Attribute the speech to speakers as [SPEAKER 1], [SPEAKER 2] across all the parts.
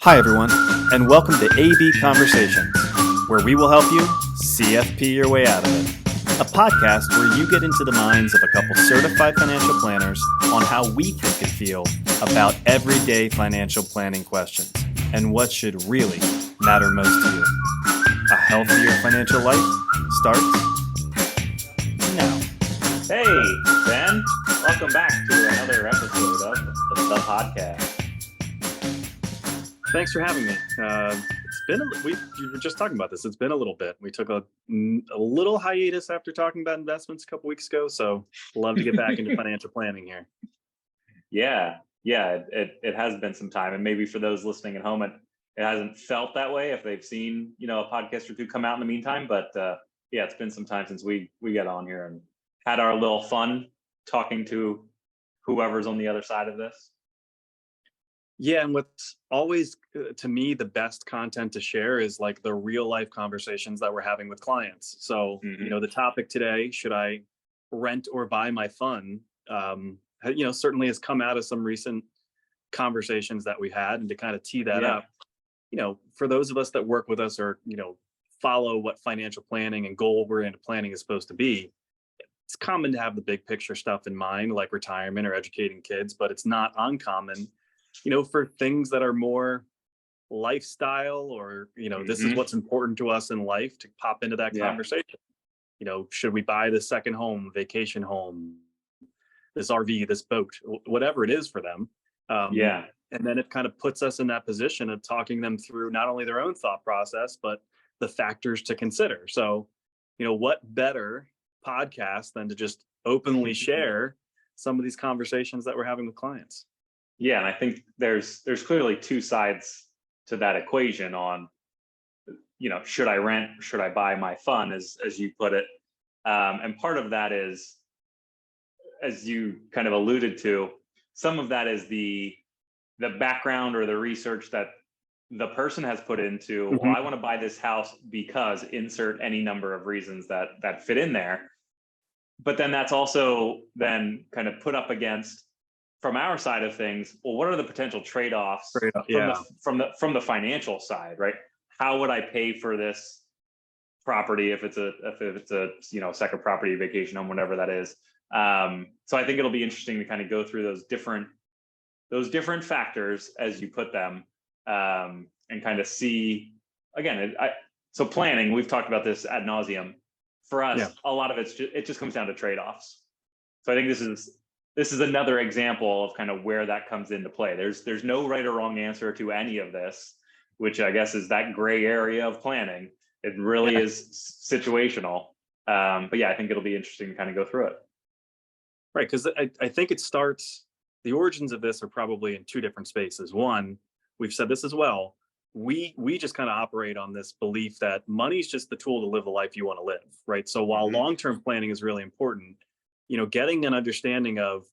[SPEAKER 1] Hi, everyone, and welcome to AB Conversations, where we will help you CFP your way out of it. A podcast where you get into the minds of a couple certified financial planners on how we think and feel about everyday financial planning questions and what should really matter most to you. A healthier financial life starts now.
[SPEAKER 2] Hey, Ben. Welcome back to another episode of the podcast.
[SPEAKER 1] Thanks for having me. We were just talking about this. It's been a little bit. We took a little hiatus after talking about investments a couple weeks ago. So love to get back into financial planning here.
[SPEAKER 2] Yeah, it has been some time, and maybe for those listening at home, it hasn't felt that way if they've seen a podcast or two come out in the meantime. But yeah, it's been some time since we got on here and had our little fun talking to whoever's on the other side of this.
[SPEAKER 1] Yeah, and what's always, to me, the best content to share is like the real life conversations that we're having with clients. So, the topic today, should I rent or buy my fund, certainly has come out of some recent conversations that we had. And to kind of tee that up, for those of us that work with us or, follow what financial planning and goal-oriented planning is supposed to be, it's common to have the big picture stuff in mind, like retirement or educating kids, but it's not uncommon for things that are more lifestyle or, this is what's important to us in life to pop into that conversation. Should we buy this second home, vacation home, this RV, this boat, whatever it is for them. And then it kind of puts us in that position of talking them through not only their own thought process, but the factors to consider. So, what better podcast than to just openly share some of these conversations that we're having with clients?
[SPEAKER 2] Yeah, and I think there's clearly two sides to that equation on, should I rent, should I buy my fund, as you put it. And part of that is, as you kind of alluded to, some of that is the background or the research that the person has put into, well, I want to buy this house because insert any number of reasons that fit in there. But then that's also then kind of put up against, from our side of things, well, what are the potential trade-offs from the financial side, right? How would I pay for this property if it's a second property, vacation home, whatever that is? So I think it'll be interesting to kind of go through those different factors as you put them, and kind of see again. So planning, we've talked about this ad nauseum. For us, a lot of it just comes down to trade-offs. So I think this is another example of kind of where that comes into play. There's no right or wrong answer to any of this, which I guess is that gray area of planning. It really is situational. But yeah, I think it'll be interesting to kind of go through it.
[SPEAKER 1] Right, because I think it starts, the origins of this are probably in two different spaces. One, we've said this as well, we just kind of operate on this belief that money's just the tool to live the life you want to live, right? So while long-term planning is really important, getting an understanding of,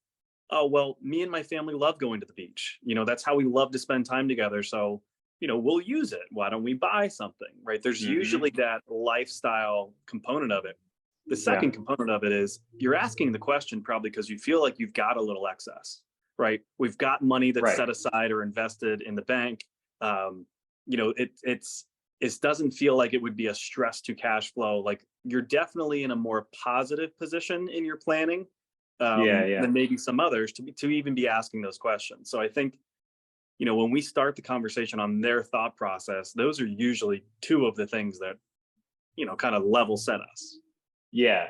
[SPEAKER 1] oh, well, me and my family love going to the beach. That's how we love to spend time together. So, we'll use it. Why don't we buy something, right? There's usually that lifestyle component of it. The second component of it is you're asking the question probably because you feel like you've got a little excess, right? We've got money that's set aside or invested in the bank. It doesn't feel like it would be a stress to cash flow. Like you're definitely in a more positive position in your planning than maybe some others to even be asking those questions. So I think, when we start the conversation on their thought process, those are usually two of the things that, kind of level set us.
[SPEAKER 2] Yeah.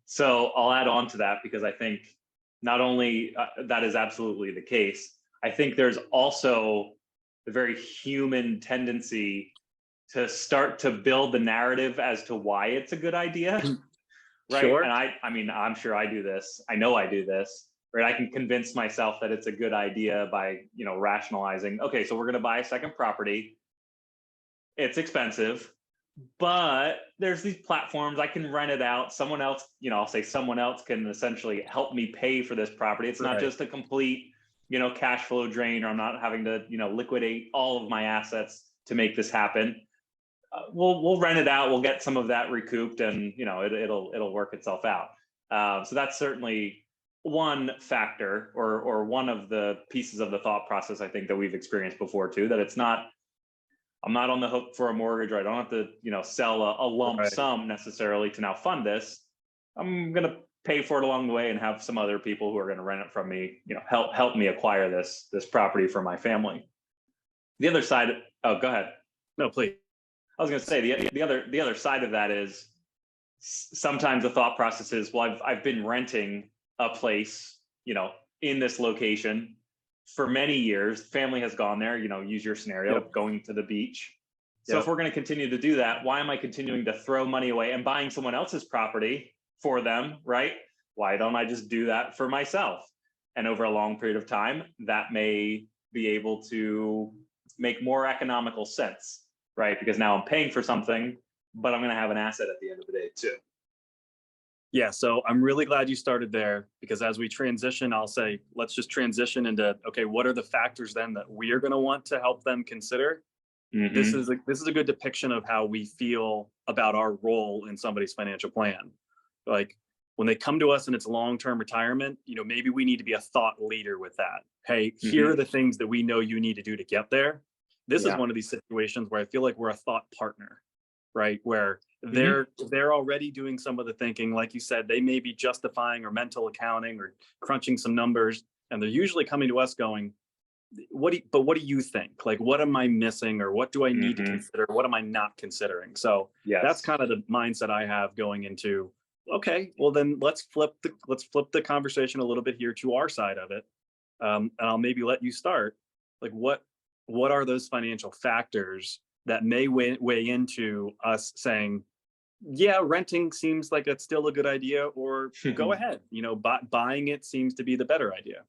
[SPEAKER 2] So I'll add on to that because I think not only that is absolutely the case, I think there's also the very human tendency to start to build the narrative as to why it's a good idea, right?
[SPEAKER 1] Sure.
[SPEAKER 2] And I mean, I'm sure I do this. I know I do this, right? I can convince myself that it's a good idea by, rationalizing, okay, so we're going to buy a second property. It's expensive, but there's these platforms, I can rent it out. Someone else, I'll say someone else can essentially help me pay for this property. It's not just a complete, cash flow drain, or I'm not having to, liquidate all of my assets to make this happen. We'll rent it out. We'll get some of that recouped, and it'll work itself out. So that's certainly one factor, or one of the pieces of the thought process I think that we've experienced before too. That it's not I'm not on the hook for a mortgage, or I don't have to, sell a lump
[SPEAKER 1] Right.
[SPEAKER 2] sum necessarily to now fund this. I'm going to pay for it along the way and have some other people who are going to rent it from me, help me acquire this property for my family. The other side, oh, go ahead.
[SPEAKER 1] No, please.
[SPEAKER 2] I was going to say the other side of that is sometimes the thought process is, well, I've been renting a place, in this location for many years. Family has gone there, use your scenario,
[SPEAKER 1] Yep.
[SPEAKER 2] going to the beach. So
[SPEAKER 1] Yep.
[SPEAKER 2] if we're going to continue to do that, why am I continuing to throw money away and buying someone else's property for them, right? Why don't I just do that for myself? And over a long period of time, that may be able to make more economical sense, right? Because now I'm paying for something, but I'm going to have an asset at the end of the day too.
[SPEAKER 1] Yeah, so I'm really glad you started there, because as we transition, I'll say, let's just transition into, okay, what are the factors then that we are going to want to help them consider? This
[SPEAKER 2] Mm-hmm.
[SPEAKER 1] is a good depiction of how we feel about our role in somebody's financial plan. Like when they come to us and it's long-term retirement, maybe we need to be a thought leader with that. Hey, here are
[SPEAKER 2] Mm-hmm.
[SPEAKER 1] the things that we know you need to do to get there. This is
[SPEAKER 2] Yeah.
[SPEAKER 1] one of these situations where I feel like we're a thought partner, right? Where
[SPEAKER 2] Mm-hmm.
[SPEAKER 1] they're already doing some of the thinking. Like you said, they may be justifying or mental accounting or crunching some numbers, and they're usually coming to us going, what do you think? Like, what am I missing, or what do I need to
[SPEAKER 2] Mm-hmm.
[SPEAKER 1] consider? What am I not considering? So that's
[SPEAKER 2] Yes.
[SPEAKER 1] kind of the mindset I have going into, okay, well then let's flip the conversation a little bit here to our side of it. And I'll maybe let you start. Like, what are those financial factors that may weigh into us saying, yeah, renting seems like it's still a good idea, or go ahead, buying it seems to be the better idea.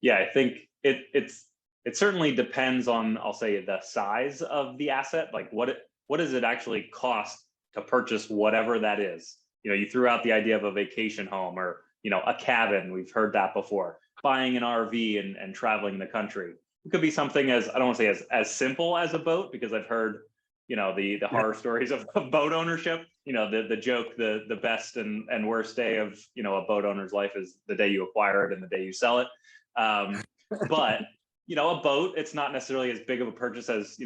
[SPEAKER 2] Yeah, I think it certainly depends on, I'll say, the size of the asset. Like what does it actually cost to purchase whatever that is? You threw out the idea of a vacation home, or a cabin. We've heard that before. Buying an RV and traveling the country. It could be something as, I don't want to say as simple as a boat, because I've heard the
[SPEAKER 1] Yeah.
[SPEAKER 2] horror stories of boat ownership. The joke, the best and worst day of a boat owner's life is the day you acquire it and the day you sell it. But a boat, it's not necessarily as big of a purchase as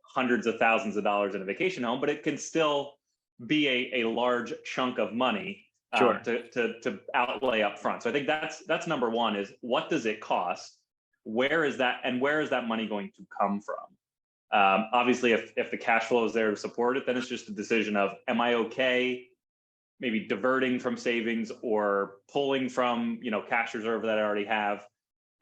[SPEAKER 2] hundreds of thousands of dollars in a vacation home, but it can still be a large chunk of money
[SPEAKER 1] Sure.
[SPEAKER 2] to outlay up front. So I think that's number one, is what does it cost? Where is that money going to come from? Obviously, if the cash flow is there to support it, then it's just a decision of, am I okay maybe diverting from savings or pulling from cash reserve that I already have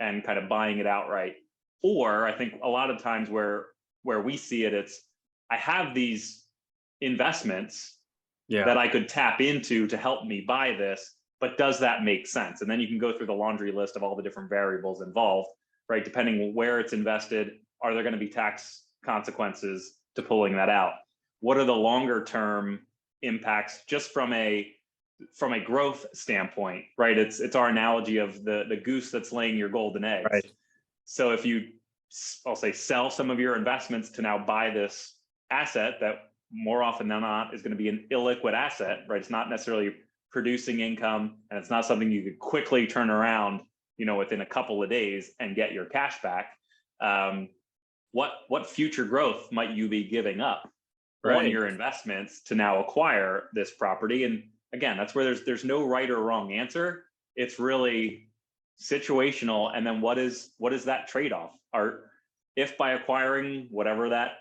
[SPEAKER 2] and kind of buying it outright? Or I think a lot of times where we see it, it's, I have these investments
[SPEAKER 1] Yeah.
[SPEAKER 2] that I could tap into to help me buy this, but does that make sense? And then you can go through the laundry list of all the different variables involved, right? Depending where it's invested, are there going to be tax consequences to pulling that out? What are the longer term impacts just from a growth standpoint, right? It's our analogy of the goose that's laying your golden eggs.
[SPEAKER 1] Right.
[SPEAKER 2] So if you, I'll say, sell some of your investments to now buy this asset that more often than not is going to be an illiquid asset, right? It's not necessarily producing income, and it's not something you could quickly turn around, within a couple of days and get your cash back. What future growth might you be giving up on
[SPEAKER 1] Right.
[SPEAKER 2] your investments to now acquire this property? And again, that's where there's no right or wrong answer. It's really situational. And then what is that trade-off? Or if by acquiring whatever that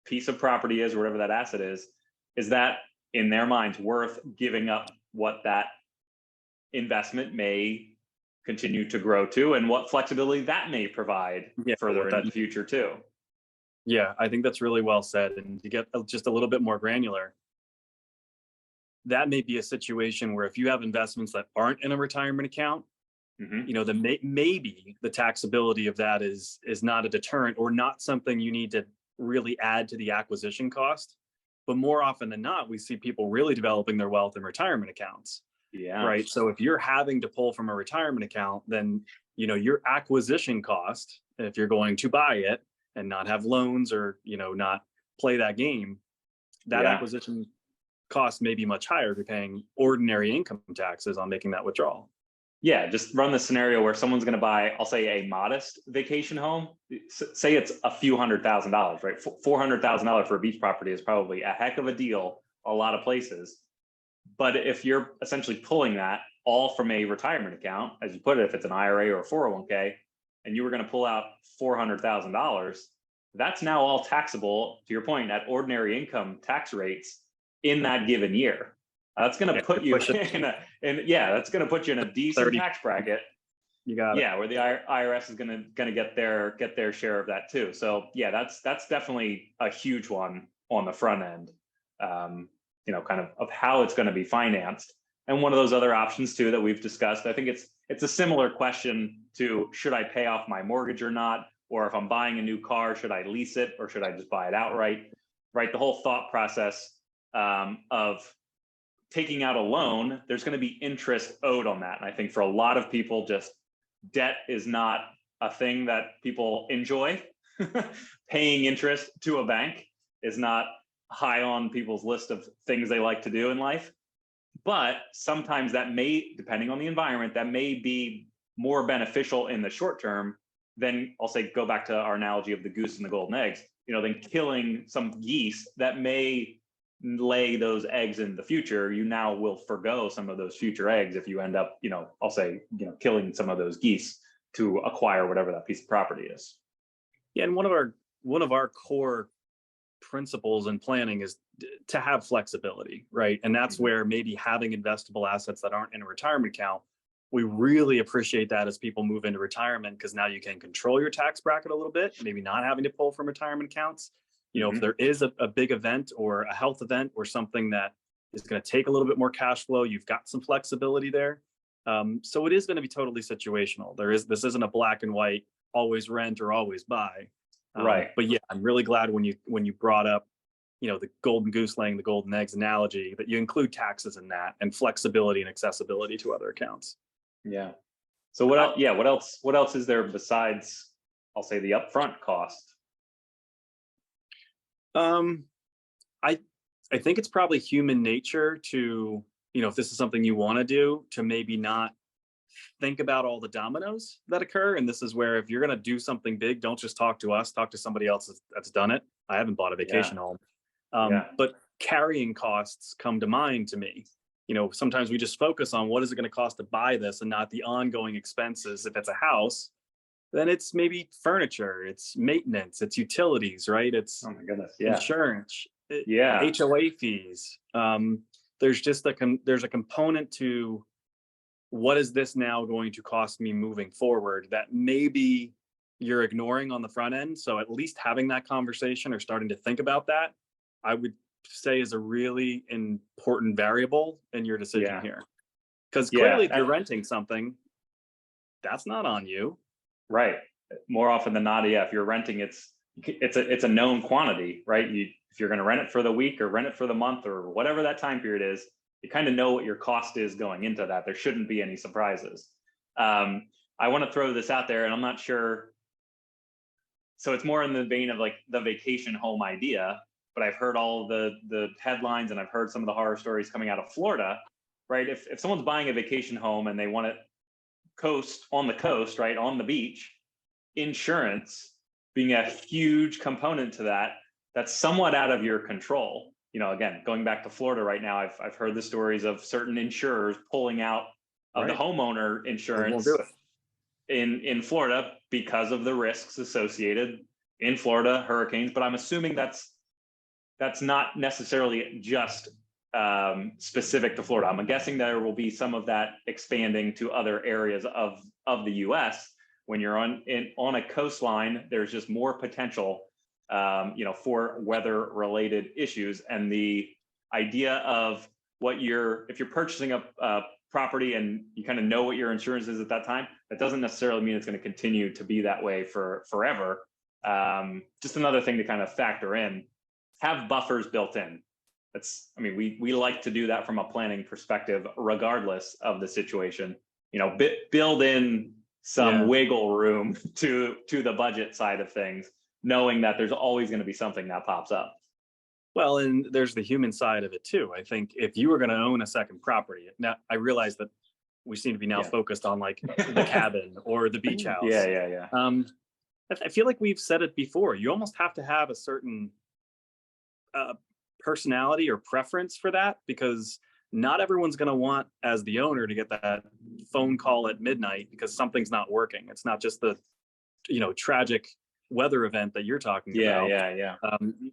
[SPEAKER 2] piece of property is, or whatever that asset is that in their minds worth giving up what that investment may continue to grow to, and what flexibility that may provide
[SPEAKER 1] Yeah.
[SPEAKER 2] further in the future too?
[SPEAKER 1] Yeah, I think that's really well said. And to get just a little bit more granular, that may be a situation where if you have investments that aren't in a retirement account,
[SPEAKER 2] Mm-hmm.
[SPEAKER 1] then maybe the taxability of that is not a deterrent, or not something you need to really add to the acquisition cost. But more often than not, we see people really developing their wealth in retirement accounts.
[SPEAKER 2] Yeah.
[SPEAKER 1] Right. So if you're having to pull from a retirement account, then your acquisition cost, if you're going to buy it and not have loans, or not play that game, that
[SPEAKER 2] Yeah.
[SPEAKER 1] acquisition cost may be much higher if you're paying ordinary income taxes on making that withdrawal.
[SPEAKER 2] Yeah, just run the scenario where someone's going to buy, I'll say, a modest vacation home. Say it's a few $100,000, right? $400,000 for a beach property is probably a heck of a deal a lot of places. But if you're essentially pulling that all from a retirement account, as you put it, if it's an IRA or a 401k, and you were going to pull out $400,000, that's now all taxable, to your point, at ordinary income tax rates in that given year. That's going to put you that's going to put you in a decent
[SPEAKER 1] 30,
[SPEAKER 2] tax bracket.
[SPEAKER 1] you got it.
[SPEAKER 2] Yeah, where the IRS is going to get their share of that too. So yeah, that's definitely a huge one on the front end. Kind of how it's going to be financed. And one of those other options too that we've discussed, I think it's a similar question to, should I pay off my mortgage or not? Or if I'm buying a new car, should I lease it or should I just buy it outright? Right, the whole thought process of taking out a loan, there's going to be interest owed on that. And I think for a lot of people, just debt is not a thing that people enjoy. Paying interest to a bank is not high on people's list of things they like to do in life. But sometimes that may, depending on the environment, that may be more beneficial in the short term than, I'll say, go back to our analogy of the goose and the golden eggs, than killing some geese that may lay those eggs in the future. You now will forgo some of those future eggs if you end up, I'll say, killing some of those geese to acquire whatever that piece of property is.
[SPEAKER 1] Yeah, and one of our core principles in planning is to have flexibility, right? And that's where maybe having investable assets that aren't in a retirement account, we really appreciate that as people move into retirement, because now you can control your tax bracket a little bit, maybe not having to pull from retirement accounts. If there is a big event or a health event or something that is going to take a little bit more cash flow, you've got some flexibility there. So it is going to be totally situational. This isn't a black and white, always rent or always buy.
[SPEAKER 2] Right.
[SPEAKER 1] But yeah, I'm really glad when you brought up, the golden goose laying the golden eggs analogy, that you include taxes in that and flexibility and accessibility to other accounts.
[SPEAKER 2] Yeah. So what else? Yeah. What else is there besides, I'll say, the upfront cost?
[SPEAKER 1] I think it's probably human nature to, if this is something you want to do, to maybe not think about all the dominoes that occur. And this is where, if you're going to do something big, don't just talk to us, talk to somebody else that's done it. I haven't bought a vacation home. But carrying costs come to mind to me. Sometimes we just focus on what is it going to cost to buy this and not the ongoing expenses. If it's a house, then it's maybe furniture, it's maintenance, it's utilities, right? It's,
[SPEAKER 2] oh my goodness,
[SPEAKER 1] insurance, HOA fees. There's a component to, what is this now going to cost me moving forward, that maybe you're ignoring on the front end. So at least having that conversation or starting to think about that, I would say, is a really important variable in your decision here. Because clearly, if you're renting something, that's not on you.
[SPEAKER 2] Right. More often than not, if you're renting, it's a known quantity, right? If you're going to rent it for the week or rent it for the month or whatever that time period is, you kind of know what your cost is going into that. There shouldn't be any surprises. I want to throw this out there, and I'm not sure. So it's more in the vein of like the vacation home idea, but I've heard all the headlines, and I've heard some of the horror stories coming out of Florida, right? If someone's buying a vacation home and they want it on the coast, right, on the beach, insurance being a huge component to that, that's somewhat out of your control. Again, going back to Florida right now, I've heard the stories of certain insurers pulling out of the homeowner insurance in Florida because of the risks associated in Florida, hurricanes. But I'm assuming that's not necessarily just specific to Florida. I'm guessing there will be some of that expanding to other areas of the U.S. When you're on a coastline, there's just more potential, for weather-related issues. And the idea of if you're purchasing a property and you kind of know what your insurance is at that time, that doesn't necessarily mean it's going to continue to be that way for forever. Just another thing to kind of factor in. Have buffers built in. We like to do that from a planning perspective, regardless of the situation. Build in some wiggle room to the budget side of things, knowing that there's always going to be something that pops up.
[SPEAKER 1] Well, and there's the human side of it too. I think if you were going to own a second property, now I realize that We seem to be now
[SPEAKER 2] Yeah.
[SPEAKER 1] focused on like the cabin or the beach house.
[SPEAKER 2] Yeah.
[SPEAKER 1] I feel like we've said it before. You almost have to have a certain personality or preference for that, because not everyone's going to want, as the owner, to get that phone call at midnight because something's not working. It's not just the tragic weather event that you're talking about.
[SPEAKER 2] Yeah.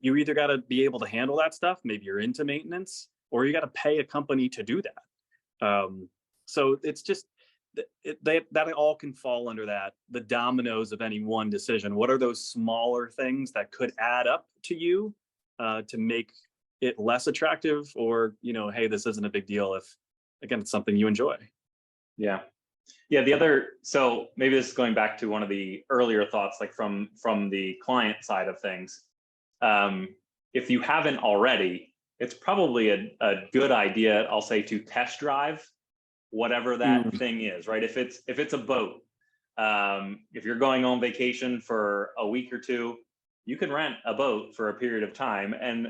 [SPEAKER 1] You either got to be able to handle that stuff, maybe you're into maintenance, or you got to pay a company to do that. So it's just that all can fall under that, the dominoes of any one decision. What are those smaller things that could add up to you to make it less attractive, or hey, this isn't a big deal if, again, it's something you enjoy.
[SPEAKER 2] Yeah. So maybe this is going back to one of the earlier thoughts, like from the client side of things. If you haven't already, it's probably a good idea, I'll say, to test drive whatever that thing is, right? If it's a boat, if you're going on vacation for a week or two, you can rent a boat for a period of time, and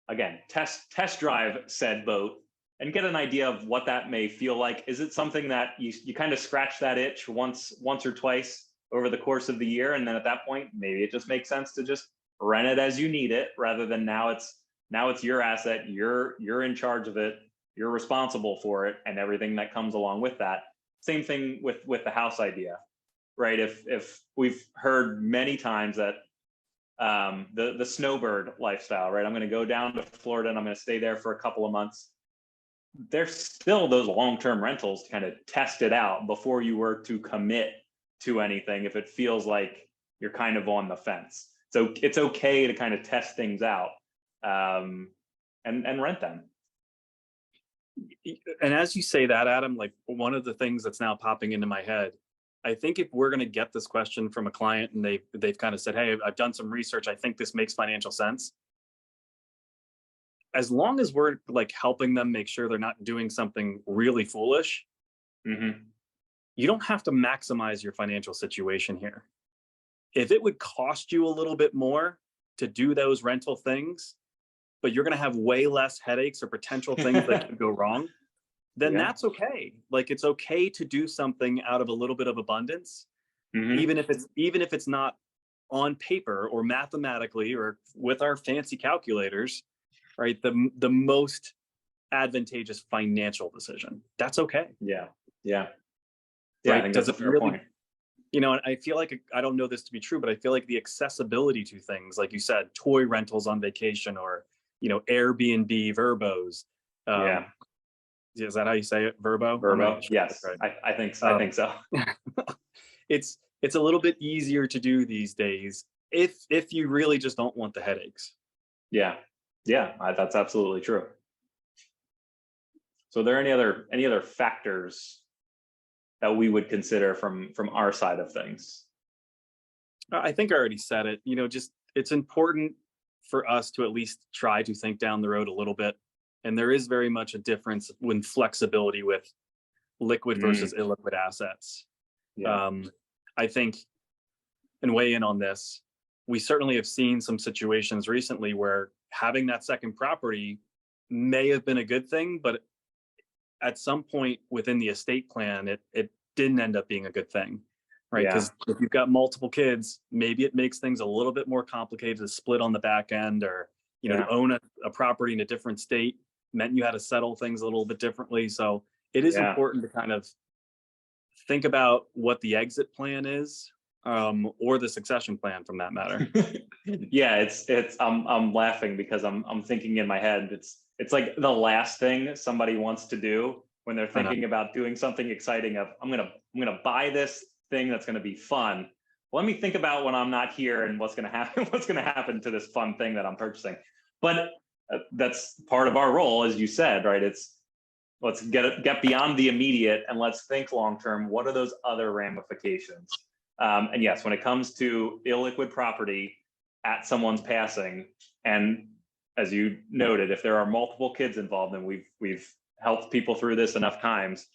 [SPEAKER 2] again, test drive said boat and get an idea of what that may feel like. Is it something that you kind of scratch that itch once or twice over the course of the year, and then at that point, maybe it just makes sense to just rent it as you need it, rather than now it's your asset, you're in charge of it, you're responsible for it, and everything that comes along with that. Same thing with the house idea, right? If we've heard many times that the snowbird lifestyle, right? I'm going to go down to Florida and I'm going to stay there for a couple of months. There's still those long-term rentals to kind of test it out before you were to commit to anything, if it feels like you're kind of on the fence. So it's okay to kind of test things out and rent them.
[SPEAKER 1] And as you say that, Adam, like, one of the things that's now popping into my head, I think if we're going to get this question from a client and they've kind of said, hey, I've done some research, I think this makes financial sense. As long as we're like helping them make sure they're not doing something really foolish, you don't have to maximize your financial situation here. If it would cost you a little bit more to do those rental things, but you're going to have way less headaches or potential things that could go wrong, then that's okay. Like, it's okay to do something out of a little bit of abundance, even if it's not on paper or mathematically or with our fancy calculators, right? The most advantageous financial decision. That's okay.
[SPEAKER 2] Yeah.
[SPEAKER 1] Right?
[SPEAKER 2] I think that's a fair point.
[SPEAKER 1] And I feel like, I don't know this to be true, but I feel like the accessibility to things, like you said, toy rentals on vacation, or Airbnb, Verbos. Is that how you say it? Verbo?
[SPEAKER 2] Verbo. Yes. Right. I think so. I think so.
[SPEAKER 1] It's a little bit easier to do these days if you really just don't want the headaches.
[SPEAKER 2] Yeah. That's absolutely true. So, are there any other factors that we would consider from our side of things?
[SPEAKER 1] I think I already said it. Just, it's important for us to at least try to think down the road a little bit. And there is very much a difference in flexibility with liquid versus illiquid assets. I think, and weigh in on this, we certainly have seen some situations recently where having that second property may have been a good thing, but at some point within the estate plan, it didn't end up being a good thing, right? Because if you've got multiple kids, maybe it makes things a little bit more complicated to split on the back end, or to own a property in a different state meant you had to settle things a little bit differently. So it is important to kind of think about what the exit plan is, or the succession plan, from that matter.
[SPEAKER 2] I'm laughing because I'm thinking in my head, it's like the last thing somebody wants to do when they're thinking about doing something exciting. I'm gonna buy this thing that's gonna be fun. Let me think about when I'm not here and what's gonna happen to this fun thing that I'm purchasing. But that's part of our role, as you said, right? Let's get beyond the immediate and let's think long term. What are those other ramifications? And yes, when it comes to illiquid property at someone's passing, and as you noted, if there are multiple kids involved, and we've helped people through this enough times,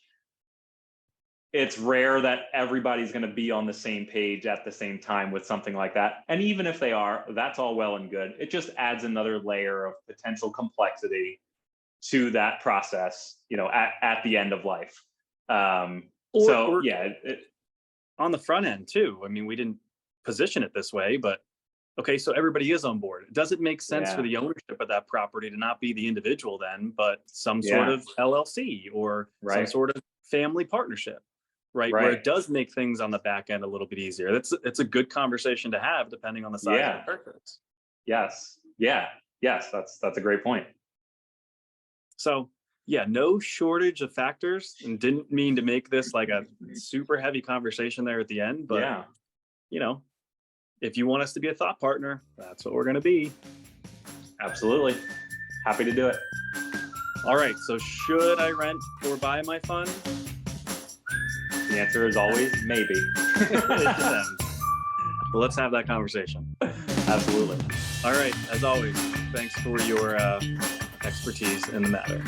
[SPEAKER 2] it's rare that everybody's going to be on the same page at the same time with something like that. And even if they are, that's all well and good. It just adds another layer of potential complexity to that process, at the end of life. So yeah,
[SPEAKER 1] on the front end too. I mean, we didn't position it this way, but okay, so everybody is on board. Does it make sense for the ownership of that property to not be the individual then, but some sort of LLC or some sort of family partnership, right? Where it does make things on the back end a little bit easier. It's a good conversation to have depending on the size of the purchase.
[SPEAKER 2] Yes. Yeah. Yes. That's a great point.
[SPEAKER 1] So yeah, no shortage of factors, and didn't mean to make this like a super heavy conversation there at the end, but you know, if you want us to be a thought partner, that's what we're going to be.
[SPEAKER 2] Absolutely. Happy to do it.
[SPEAKER 1] All right. So should I rent or buy my fund?
[SPEAKER 2] The answer is always maybe.
[SPEAKER 1] It depends. Well, let's have that conversation.
[SPEAKER 2] Absolutely.
[SPEAKER 1] All right. As always, thanks for your expertise in the matter.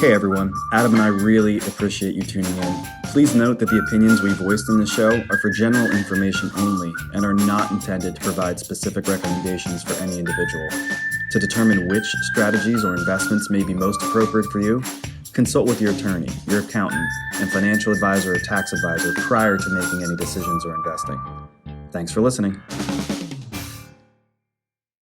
[SPEAKER 3] Hey everyone, Adam and I really appreciate you tuning in. Please note that the opinions we voiced in the show are for general information only and are not intended to provide specific recommendations for any individual. To determine which strategies or investments may be most appropriate for you, consult with your attorney, your accountant, and financial advisor or tax advisor prior to making any decisions or investing. Thanks for listening.